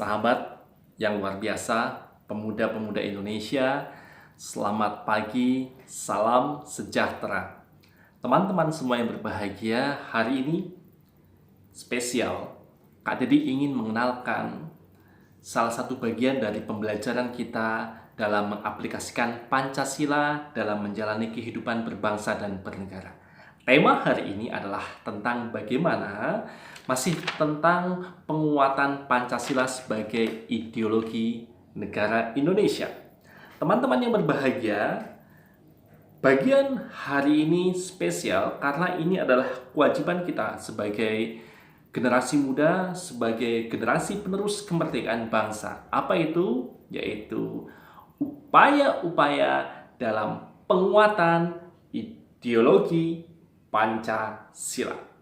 Sahabat yang luar biasa, pemuda-pemuda Indonesia, selamat pagi, salam sejahtera. Teman-teman semua yang berbahagia, hari ini spesial. Kak Dedi ingin mengenalkan salah satu bagian dari pembelajaran kita dalam mengaplikasikan Pancasila dalam menjalani kehidupan berbangsa dan bernegara. Tema hari ini adalah tentang bagaimana masih tentang penguatan Pancasila sebagai ideologi negara Indonesia. Teman-teman yang berbahagia, bagian hari ini spesial karena ini adalah kewajiban kita sebagai generasi muda, sebagai generasi penerus kemerdekaan bangsa. Apa itu? Yaitu upaya-upaya dalam penguatan ideologi Pancasila.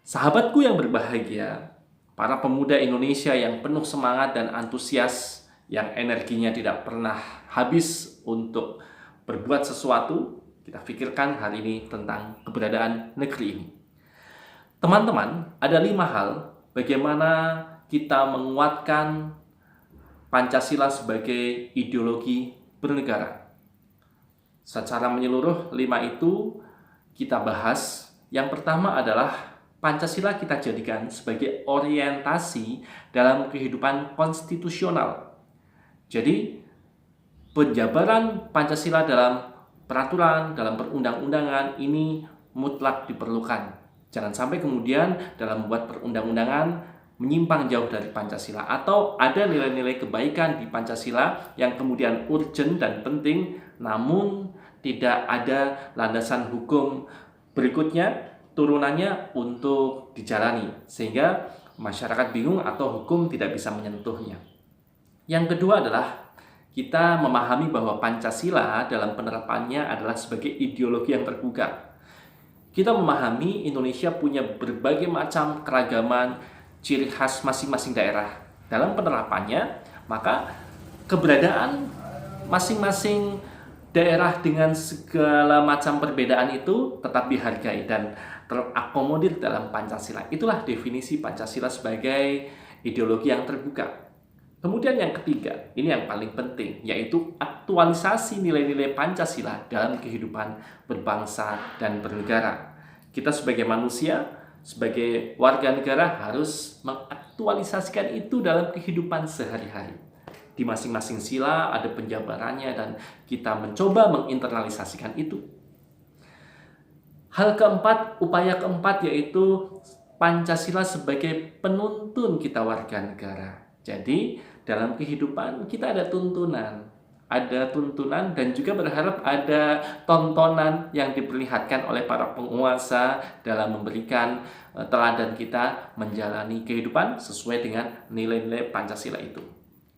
Sahabatku yang berbahagia, para pemuda Indonesia yang penuh semangat dan antusias, yang energinya tidak pernah habis untuk berbuat sesuatu, kita pikirkan hari ini tentang keberadaan negeri ini. Teman-teman, ada 5 hal bagaimana kita menguatkan Pancasila sebagai ideologi bernegara. Secara menyeluruh, 5 itu kita bahas. Yang pertama adalah Pancasila kita jadikan sebagai orientasi dalam kehidupan konstitusional. Jadi, penjabaran Pancasila dalam peraturan, dalam perundang-undangan ini mutlak diperlukan. Jangan sampai kemudian dalam membuat perundang-undangan menyimpang jauh dari Pancasila, atau ada nilai-nilai kebaikan di Pancasila yang kemudian urgent dan penting, namun tidak ada landasan hukum berikutnya, turunannya untuk dijalani, sehingga masyarakat bingung atau hukum tidak bisa menyentuhnya. Yang kedua adalah kita memahami bahwa Pancasila dalam penerapannya adalah sebagai ideologi yang terbuka. Kita memahami Indonesia punya berbagai macam keragaman, ciri khas masing-masing daerah. Dalam penerapannya, maka keberadaan masing-masing daerah dengan segala macam perbedaan itu tetap dihargai dan terakomodir dalam Pancasila. Itulah definisi Pancasila sebagai ideologi yang terbuka. Kemudian yang ketiga, ini yang paling penting, yaitu aktualisasi nilai-nilai Pancasila dalam kehidupan berbangsa dan bernegara. Kita sebagai manusia, sebagai warga negara harus mengaktualisasikan itu dalam kehidupan sehari-hari. Di masing-masing sila ada penjabarannya dan kita mencoba menginternalisasikan itu. Hal keempat, upaya keempat yaitu Pancasila sebagai penuntun kita warga negara. Jadi dalam kehidupan kita ada tuntunan dan juga berharap ada tontonan yang diperlihatkan oleh para penguasa dalam memberikan teladan kita menjalani kehidupan sesuai dengan nilai-nilai Pancasila itu.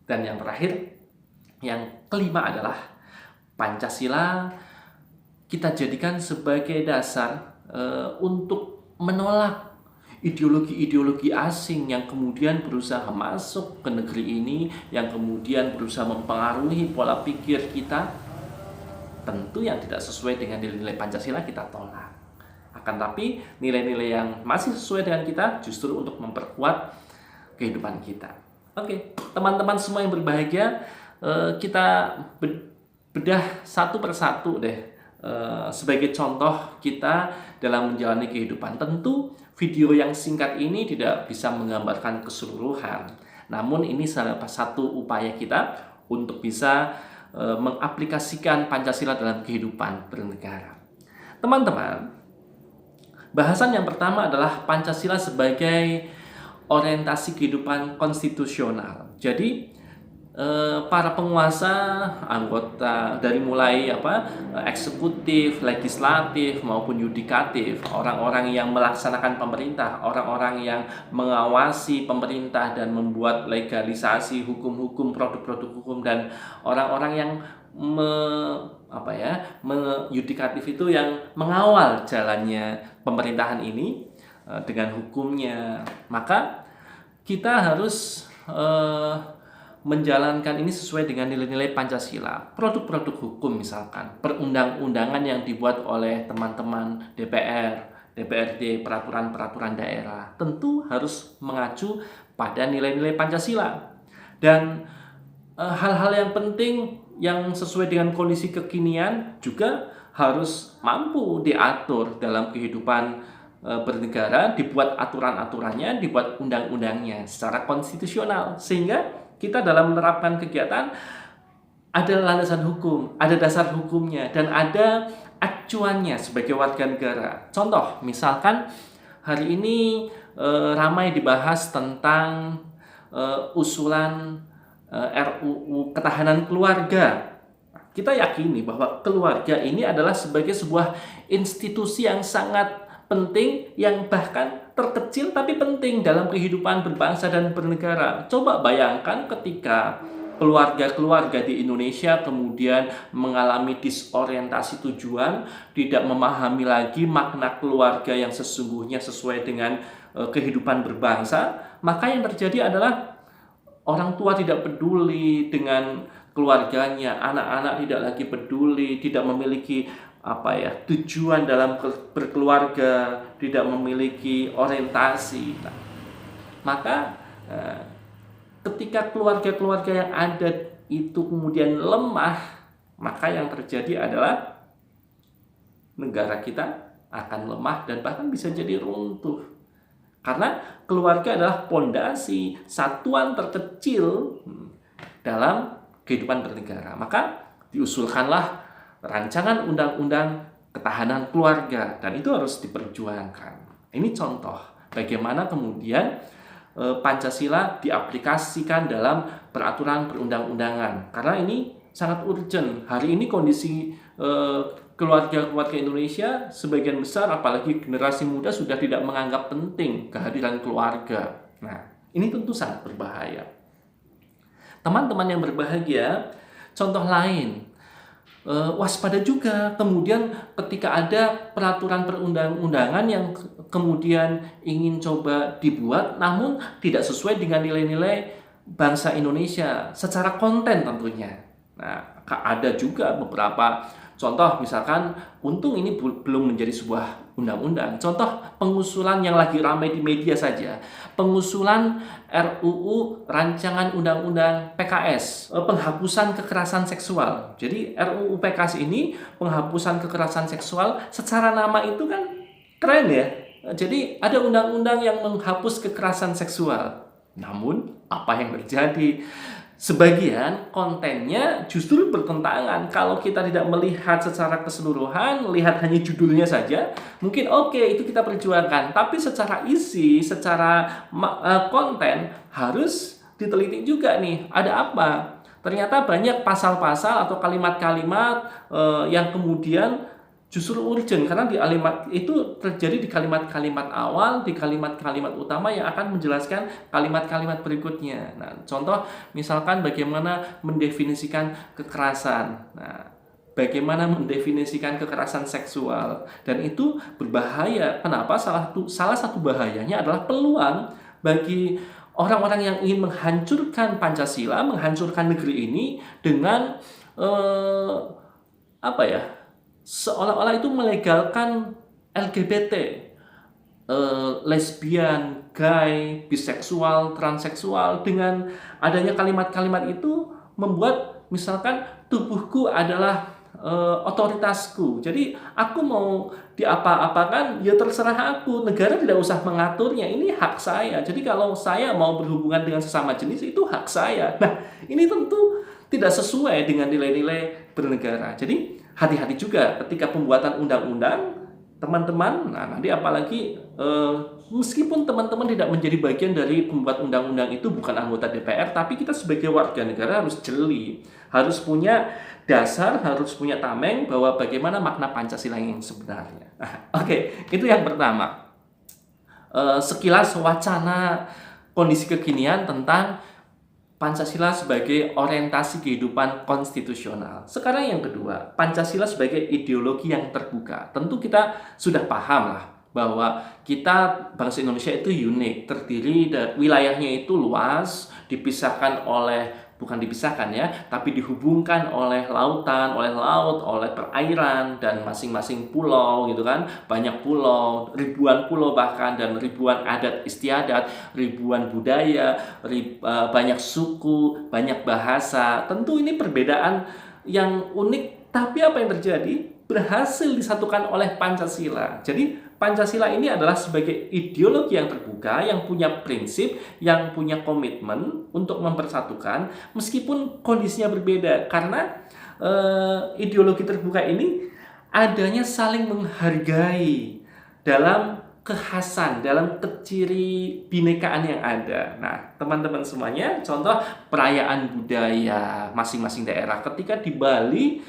Dan yang terakhir, yang kelima adalah Pancasila kita jadikan sebagai dasar untuk menolak ideologi-ideologi asing yang kemudian berusaha masuk ke negeri ini, yang kemudian berusaha mempengaruhi pola pikir kita. Tentu yang tidak sesuai dengan nilai-nilai Pancasila kita tolak. Akan tapi nilai-nilai yang masih sesuai dengan kita justru untuk memperkuat kehidupan kita. Oke, teman-teman semua yang berbahagia, kita bedah satu persatu deh sebagai contoh kita dalam menjalani kehidupan. Tentu video yang singkat ini tidak bisa menggambarkan keseluruhan, namun ini salah satu upaya kita untuk bisa mengaplikasikan Pancasila dalam kehidupan bernegara. Teman-teman, bahasan yang pertama adalah Pancasila sebagai orientasi kehidupan konstitusional. Jadi para penguasa, anggota dari mulai eksekutif, legislatif maupun yudikatif, orang-orang yang melaksanakan pemerintah, orang-orang yang mengawasi pemerintah dan membuat legalisasi hukum-hukum, produk-produk hukum, dan orang-orang yang yudikatif itu yang mengawal jalannya pemerintahan ini dengan hukumnya. Maka kita harus menjalankan ini sesuai dengan nilai-nilai Pancasila. Produk-produk hukum misalkan, perundang-undangan yang dibuat oleh teman-teman DPR, DPRD, peraturan-peraturan daerah, tentu harus mengacu pada nilai-nilai Pancasila. Dan hal-hal yang penting yang sesuai dengan kondisi kekinian juga harus mampu diatur dalam kehidupan bernegara, dibuat aturan-aturannya, dibuat undang-undangnya secara konstitusional, sehingga kita dalam menerapkan kegiatan ada landasan hukum, ada dasar hukumnya, dan ada acuannya sebagai warga negara. Contoh, misalkan hari ini ramai dibahas tentang usulan RUU Ketahanan Keluarga. Kita yakini bahwa keluarga ini adalah sebagai sebuah institusi yang sangat penting, yang bahkan terkecil tapi penting dalam kehidupan berbangsa dan bernegara. Coba bayangkan ketika keluarga-keluarga di Indonesia kemudian mengalami disorientasi tujuan, tidak memahami lagi makna keluarga yang sesungguhnya sesuai dengan kehidupan berbangsa, maka yang terjadi adalah orang tua tidak peduli dengan keluarganya, anak-anak tidak lagi peduli, tidak memiliki tujuan dalam berkeluarga, tidak memiliki orientasi. Nah, maka ketika keluarga-keluarga yang ada itu kemudian lemah, maka yang terjadi adalah negara kita akan lemah dan bahkan bisa jadi runtuh. Karena keluarga adalah pondasi, satuan terkecil dalam kehidupan bernegara. Maka diusulkanlah rancangan undang-undang ketahanan keluarga, dan itu harus diperjuangkan. Ini contoh bagaimana kemudian Pancasila diaplikasikan dalam peraturan perundang-undangan. Karena ini sangat urgent. Hari ini kondisi keluarga-keluarga Indonesia sebagian besar, apalagi generasi muda, sudah tidak menganggap penting kehadiran keluarga. Nah, ini tentu sangat berbahaya. Teman-teman yang berbahagia, contoh lain, waspada juga kemudian ketika ada peraturan perundang-undangan yang kemudian ingin coba dibuat namun tidak sesuai dengan nilai-nilai bangsa Indonesia secara konten tentunya. Nah, ada juga beberapa contoh, misalkan untung ini belum menjadi sebuah undang-undang. Contoh pengusulan yang lagi ramai di media saja, pengusulan RUU rancangan undang-undang PKS, penghapusan kekerasan seksual. Jadi RUU PKS ini penghapusan kekerasan seksual, secara nama itu kan keren ya. Jadi ada undang-undang yang menghapus kekerasan seksual. Namun apa yang terjadi? Sebagian kontennya justru bertentangan. Kalau kita tidak melihat secara keseluruhan, lihat hanya judulnya saja, mungkin oke, itu kita perjuangkan. Tapi secara isi, secara konten harus diteliti juga nih. Ada apa? Ternyata banyak pasal-pasal atau kalimat-kalimat yang kemudian justru urgent, karena di kalimat itu terjadi di kalimat-kalimat awal, di kalimat-kalimat utama yang akan menjelaskan kalimat-kalimat berikutnya. Nah, contoh misalkan bagaimana mendefinisikan kekerasan. Nah, bagaimana mendefinisikan kekerasan seksual, dan itu berbahaya. Kenapa? Salah satu bahayanya adalah peluang bagi orang-orang yang ingin menghancurkan Pancasila, menghancurkan negeri ini dengan seolah-olah itu melegalkan LGBT, lesbian, gay, biseksual, transseksual. Dengan adanya kalimat-kalimat itu membuat misalkan tubuhku adalah otoritasku. Jadi aku mau diapa-apakan ya terserah aku. Negara tidak usah mengaturnya. Ini hak saya. Jadi kalau saya mau berhubungan dengan sesama jenis itu hak saya. Nah, ini tentu tidak sesuai dengan nilai-nilai bernegara. Jadi hati-hati juga ketika pembuatan undang-undang, teman-teman. Nah, nanti apalagi meskipun teman-teman tidak menjadi bagian dari pembuat undang-undang itu, bukan anggota DPR, tapi kita sebagai warga negara harus jeli, harus punya dasar, harus punya tameng bahwa bagaimana makna Pancasila yang sebenarnya. Oke, itu yang pertama. Sekilas wacana kondisi kekinian tentang Pancasila sebagai orientasi kehidupan konstitusional. Sekarang yang kedua, Pancasila sebagai ideologi yang terbuka. Tentu kita sudah paham lah bahwa kita bangsa Indonesia itu unik, terdiri dari wilayahnya itu luas, dipisahkan oleh bukan dipisahkan ya, tapi dihubungkan oleh lautan, oleh laut, oleh perairan, dan masing-masing pulau gitu kan, banyak pulau, ribuan pulau bahkan, dan ribuan adat istiadat, ribuan budaya, banyak suku, banyak bahasa. Tentu ini perbedaan yang unik, tapi apa yang terjadi? Berhasil disatukan oleh Pancasila. Jadi Pancasila ini adalah sebagai ideologi yang terbuka, yang punya prinsip, yang punya komitmen untuk mempersatukan meskipun kondisinya berbeda. Karena ideologi terbuka ini adanya saling menghargai dalam kekhasan, dalam keciri binekaan yang ada. Nah, teman-teman semuanya, contoh perayaan budaya masing-masing daerah. Ketika di Bali,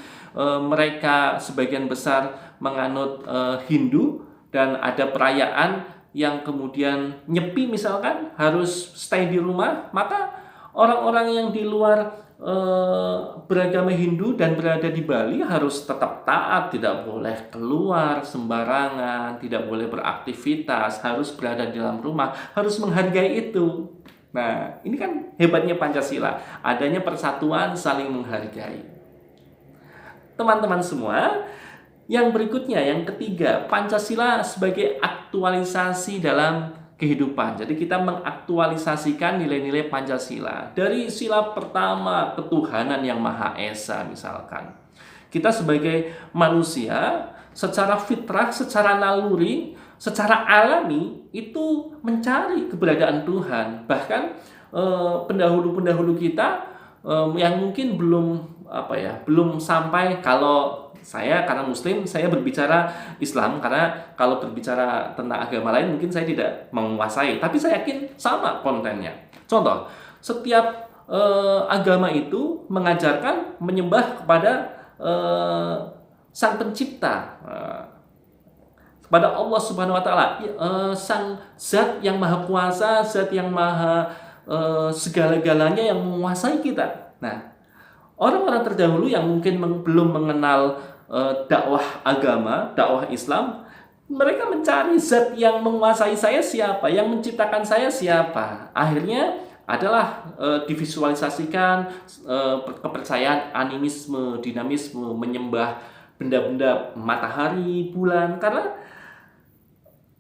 mereka sebagian besar menganut Hindu, dan ada perayaan yang kemudian nyepi misalkan harus stay di rumah, maka orang-orang yang di luar beragama Hindu dan berada di Bali harus tetap taat, tidak boleh keluar sembarangan, tidak boleh beraktivitas, harus berada di dalam rumah, harus menghargai itu. Nah, ini kan hebatnya Pancasila, adanya persatuan saling menghargai. Teman-teman semua, yang berikutnya, yang ketiga, Pancasila sebagai aktualisasi dalam kehidupan. Jadi kita mengaktualisasikan nilai-nilai Pancasila. Dari sila pertama, ketuhanan yang Maha Esa misalkan. Kita sebagai manusia, secara fitrah, secara naluri, secara alami, itu mencari keberadaan Tuhan. Bahkan pendahulu-pendahulu kita yang mungkin belum sampai, kalau saya karena Muslim, saya berbicara Islam, karena kalau berbicara tentang agama lain mungkin saya tidak menguasai, tapi saya yakin sama kontennya. Contoh, setiap agama itu mengajarkan menyembah kepada Sang Pencipta, kepada Allah Subhanahu wa Ta'ala, Sang Zat yang Maha Kuasa, Zat yang Maha segala-galanya, yang menguasai kita. Nah, orang-orang terdahulu yang mungkin belum mengenal dakwah agama, dakwah Islam, mereka mencari zat yang menguasai saya siapa, yang menciptakan saya siapa. Akhirnya adalah divisualisasikan kepercayaan animisme, dinamisme, menyembah benda-benda matahari, bulan, karena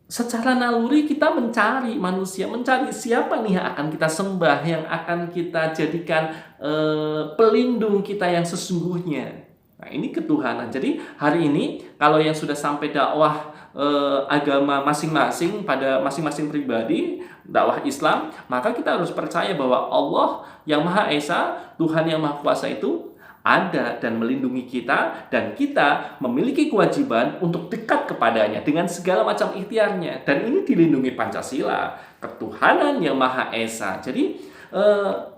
secara naluri kita mencari manusia, mencari siapa nih yang akan kita sembah, yang akan kita jadikan pelindung kita yang sesungguhnya. Nah, ini ketuhanan. Jadi hari ini kalau yang sudah sampai dakwah agama masing-masing pada masing-masing pribadi, dakwah Islam, maka kita harus percaya bahwa Allah yang Maha Esa, Tuhan yang Maha Kuasa itu ada dan melindungi kita, dan kita memiliki kewajiban untuk dekat kepadanya dengan segala macam ikhtiarnya, dan ini dilindungi Pancasila, ketuhanan yang Maha Esa. Jadi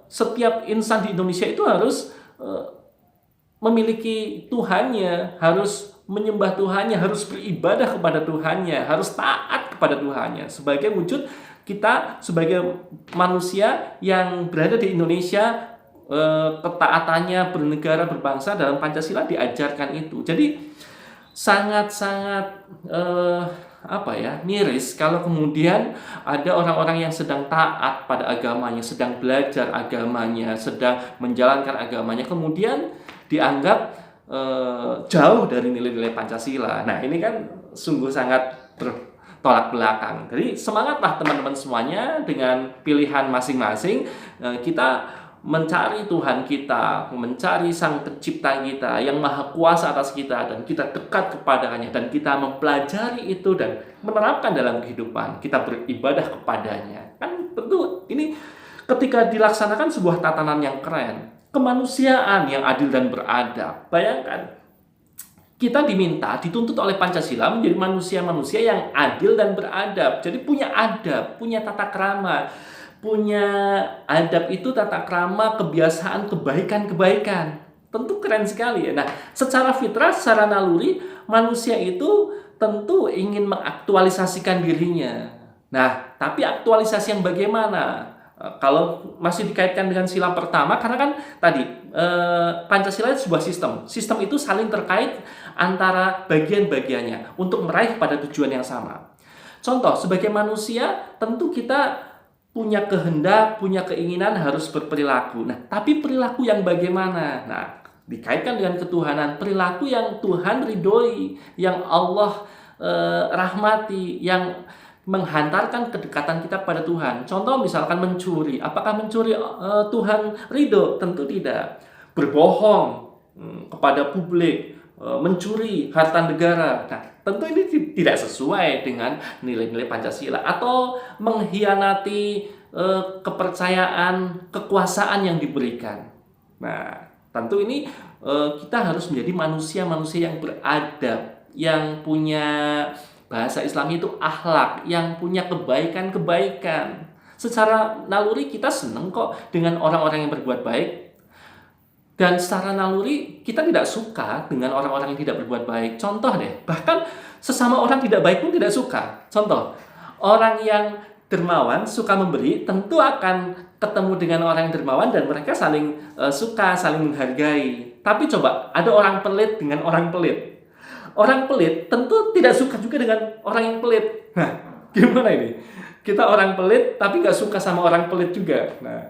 setiap insan di Indonesia itu harus memiliki Tuhannya, harus menyembah Tuhannya, harus beribadah kepada Tuhannya, harus taat kepada Tuhannya, sebagai wujud kita sebagai manusia yang berada di Indonesia. Ketaatannya bernegara, berbangsa dalam Pancasila diajarkan itu. Jadi sangat-sangat miris kalau kemudian ada orang-orang yang sedang taat pada agamanya, sedang belajar agamanya, sedang menjalankan agamanya, kemudian dianggap jauh dari nilai-nilai Pancasila. Nah, ini kan sungguh sangat bertolak belakang. Jadi semangatlah teman-teman semuanya, dengan pilihan masing-masing kita mencari Tuhan kita, mencari Sang Pencipta kita yang Maha Kuasa atas kita, dan kita dekat kepadanya, dan kita mempelajari itu dan menerapkan dalam kehidupan kita, beribadah kepadanya. Kan tentu ini ketika dilaksanakan sebuah tatanan yang keren, kemanusiaan yang adil dan beradab. Bayangkan, kita dituntut oleh Pancasila menjadi manusia-manusia yang adil dan beradab. Jadi punya adab, punya tata krama. Punya adab itu tata krama, kebiasaan, kebaikan-kebaikan. Tentu keren sekali ya. Nah, secara fitrah, secara naluri, manusia itu tentu ingin mengaktualisasikan dirinya. Nah, tapi aktualisasi yang bagaimana? Kalau masih dikaitkan dengan sila pertama, karena kan tadi Pancasila itu sebuah sistem. Sistem itu saling terkait antara bagian-bagiannya untuk meraih pada tujuan yang sama. Contoh, sebagai manusia tentu kita punya kehendak, punya keinginan harus berperilaku. Nah, tapi perilaku yang bagaimana? Nah, dikaitkan dengan ketuhanan, perilaku yang Tuhan ridhoi, yang Allah rahmati, yang menghantarkan kedekatan kita pada Tuhan. Contoh misalkan mencuri, apakah mencuri Tuhan ridho? Tentu tidak. Berbohong kepada publik, mencuri harta negara. Nah, tentu ini tidak sesuai dengan nilai-nilai Pancasila, atau mengkhianati kepercayaan, kekuasaan yang diberikan. Nah, tentu ini kita harus menjadi manusia-manusia yang beradab, yang punya bahasa Islam itu akhlak, yang punya kebaikan-kebaikan. Secara naluri kita senang kok dengan orang-orang yang berbuat baik. Dan secara naluri kita tidak suka dengan orang-orang yang tidak berbuat baik. Contoh deh, bahkan sesama orang tidak baik pun tidak suka. Contoh, orang yang dermawan suka memberi, tentu akan ketemu dengan orang yang dermawan dan mereka saling suka, saling menghargai. Tapi coba, ada orang pelit dengan orang pelit. Orang pelit tentu tidak suka juga dengan orang yang pelit. Nah, gimana ini? Kita orang pelit tapi nggak suka sama orang pelit juga. Nah,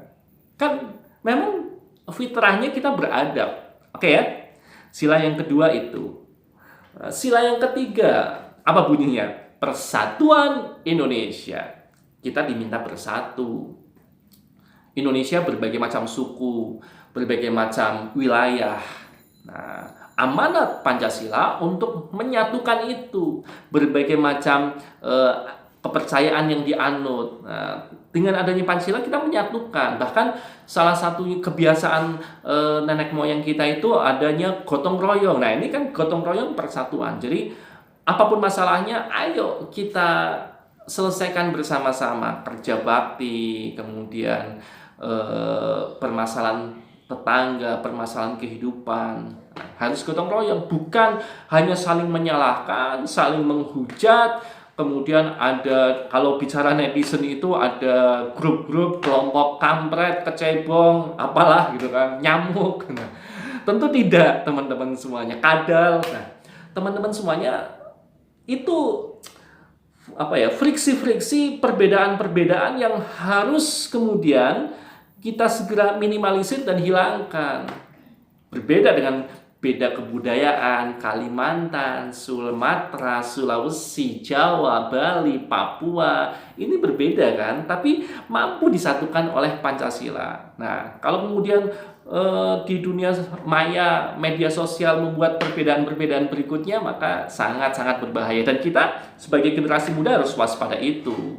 kan memang fitrahnya kita beradab. Oke ya? Sila yang kedua itu. Sila yang ketiga, apa bunyinya? Persatuan Indonesia. Kita diminta bersatu. Indonesia berbagai macam suku, berbagai macam wilayah. Nah, amanat Pancasila untuk menyatukan itu, berbagai macam kepercayaan yang dianut. Nah, dengan adanya Pancasila kita menyatukan. Bahkan salah satu kebiasaan nenek moyang kita itu adanya gotong royong. Nah, ini kan gotong royong persatuan. Jadi apapun masalahnya, ayo kita selesaikan bersama-sama. Kerja bakti, kemudian permasalahan tetangga, permasalahan kehidupan. Harus gotong royong, bukan hanya saling menyalahkan, saling menghujat. Kemudian ada, kalau bicara netizen itu ada grup-grup, kelompok kampret, kecebong, apalah gitu kan, nyamuk. Nah, tentu tidak, teman-teman semuanya. Kadal. Nah, teman-teman semuanya itu apa ya, friksi-friksi, perbedaan-perbedaan yang harus kemudian kita segera minimalisir dan hilangkan. Berbeda dengan beda kebudayaan, Kalimantan, Sumatera, Sulawesi, Jawa, Bali, Papua, ini berbeda kan, tapi mampu disatukan oleh Pancasila. Nah, kalau kemudian di dunia maya, media sosial membuat perbedaan-perbedaan berikutnya, maka sangat-sangat berbahaya, dan kita sebagai generasi muda harus waspada itu.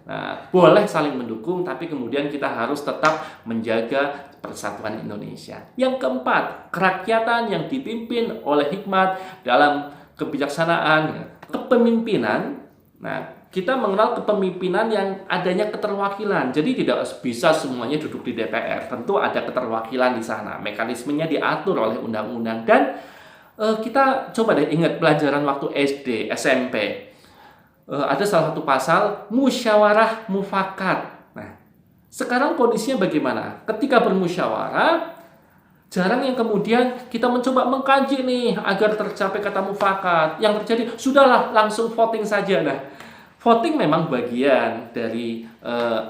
Nah, boleh saling mendukung, tapi kemudian kita harus tetap menjaga persatuan Indonesia. Yang keempat, kerakyatan yang dipimpin oleh hikmat dalam kebijaksanaan, kepemimpinan. Nah, kita mengenal kepemimpinan yang adanya keterwakilan. Jadi tidak bisa semuanya duduk di DPR. Tentu ada keterwakilan di sana. Mekanismenya diatur oleh undang-undang. Dan kita coba deh ingat pelajaran waktu SD, SMP. Ada salah satu pasal musyawarah mufakat. Nah, sekarang kondisinya bagaimana? Ketika bermusyawarah, jarang yang kemudian kita mencoba mengkaji nih agar tercapai kata mufakat. Yang terjadi, sudahlah langsung voting saja. Nah, voting memang bagian dari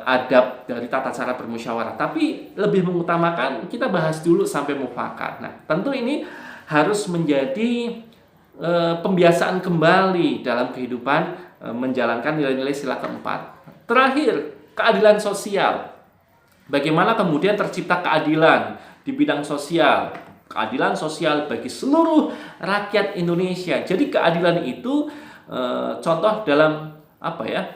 adab dari tata cara bermusyawarah, tapi lebih mengutamakan kita bahas dulu sampai mufakat. Nah, tentu ini harus menjadi pembiasaan kembali dalam kehidupan menjalankan nilai-nilai sila keempat. Terakhir, keadilan sosial. Bagaimana kemudian tercipta keadilan di bidang sosial? Keadilan sosial bagi seluruh rakyat Indonesia. Jadi keadilan itu contoh dalam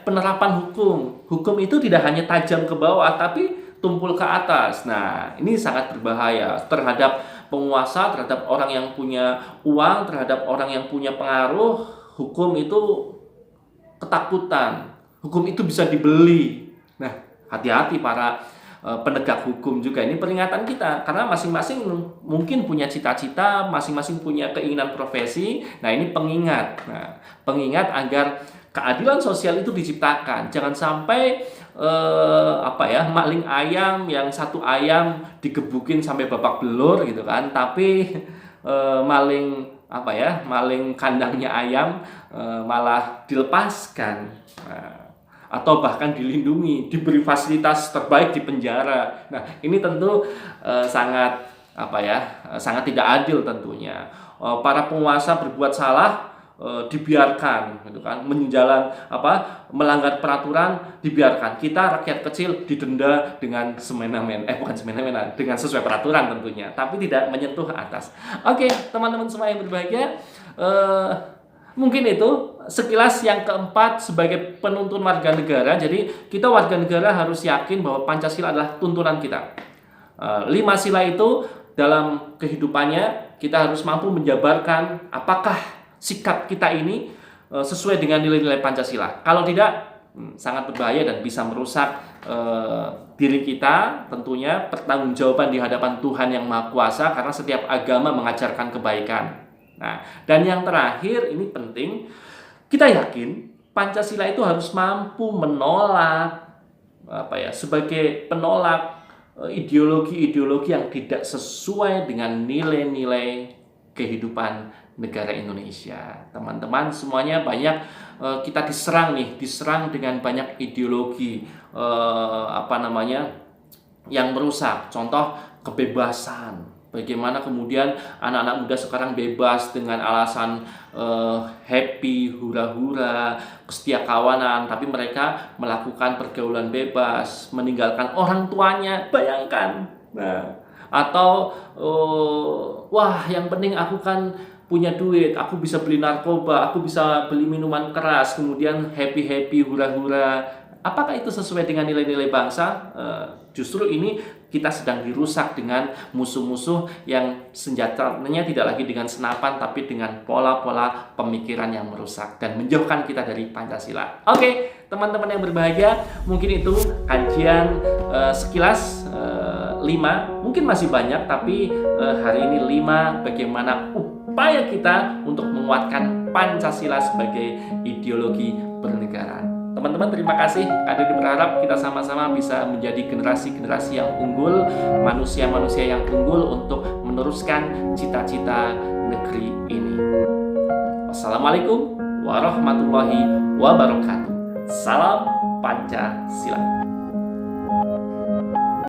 penerapan hukum. Hukum itu tidak hanya tajam ke bawah, tapi tumpul ke atas. Nah, ini sangat berbahaya terhadap penguasa, terhadap orang yang punya uang, terhadap orang yang punya pengaruh. Hukum itu ketakutan, hukum itu bisa dibeli. Nah, hati-hati para penegak hukum juga. Ini peringatan kita, karena masing-masing mungkin punya cita-cita, masing-masing punya keinginan profesi. Nah, ini pengingat. Nah, pengingat agar keadilan sosial itu diciptakan. Jangan sampai maling ayam, yang satu ayam digebukin sampai babak belur gitu kan, tapi maling kandangnya ayam malah dilepaskan. Nah, atau bahkan dilindungi, diberi fasilitas terbaik di penjara. Nah, ini tentu sangat sangat tidak adil tentunya. Para penguasa berbuat salah dibiarkan gitu kan, melanggar peraturan dibiarkan. Kita rakyat kecil didenda dengan dengan sesuai peraturan tentunya, tapi tidak menyentuh atas. Oke, teman-teman semua yang berbahagia, mungkin itu sekilas yang keempat sebagai penuntun warga negara. Jadi kita warga negara harus yakin bahwa Pancasila adalah tuntunan kita. 5 sila itu dalam kehidupannya kita harus mampu menjabarkan apakah sikap kita ini sesuai dengan nilai-nilai Pancasila. Kalau tidak, sangat berbahaya dan bisa merusak diri kita. Tentunya pertanggungjawaban di hadapan Tuhan yang Maha Kuasa, karena setiap agama mengajarkan kebaikan. Nah, dan yang terakhir ini penting, kita yakin Pancasila itu harus mampu menolak sebagai penolak ideologi-ideologi yang tidak sesuai dengan nilai-nilai kehidupan negara Indonesia. Teman-teman semuanya, banyak kita diserang dengan banyak ideologi yang merusak. Contoh kebebasan. Bagaimana kemudian anak-anak muda sekarang bebas dengan alasan happy, hura-hura, kesetiakawanan, tapi mereka melakukan pergaulan bebas, meninggalkan orang tuanya. Bayangkan. Nah, atau wah, yang penting aku kan punya duit, aku bisa beli narkoba, aku bisa beli minuman keras, kemudian happy, hura-hura. Apakah itu sesuai dengan nilai-nilai bangsa? Justru ini kita sedang dirusak dengan musuh-musuh yang senjatanya tidak lagi dengan senapan, tapi dengan pola-pola pemikiran yang merusak dan menjauhkan kita dari Pancasila. Oke, teman-teman yang berbahagia, mungkin itu kajian sekilas 5, mungkin masih banyak, tapi hari ini 5 bagaimana upaya kita untuk menguatkan Pancasila sebagai ideologi bernegara. Teman-teman, terima kasih. Kami berharap kita sama-sama bisa menjadi generasi-generasi yang unggul, manusia-manusia yang unggul untuk meneruskan cita-cita negeri ini. Wassalamualaikum warahmatullahi wabarakatuh. Salam Pancasila.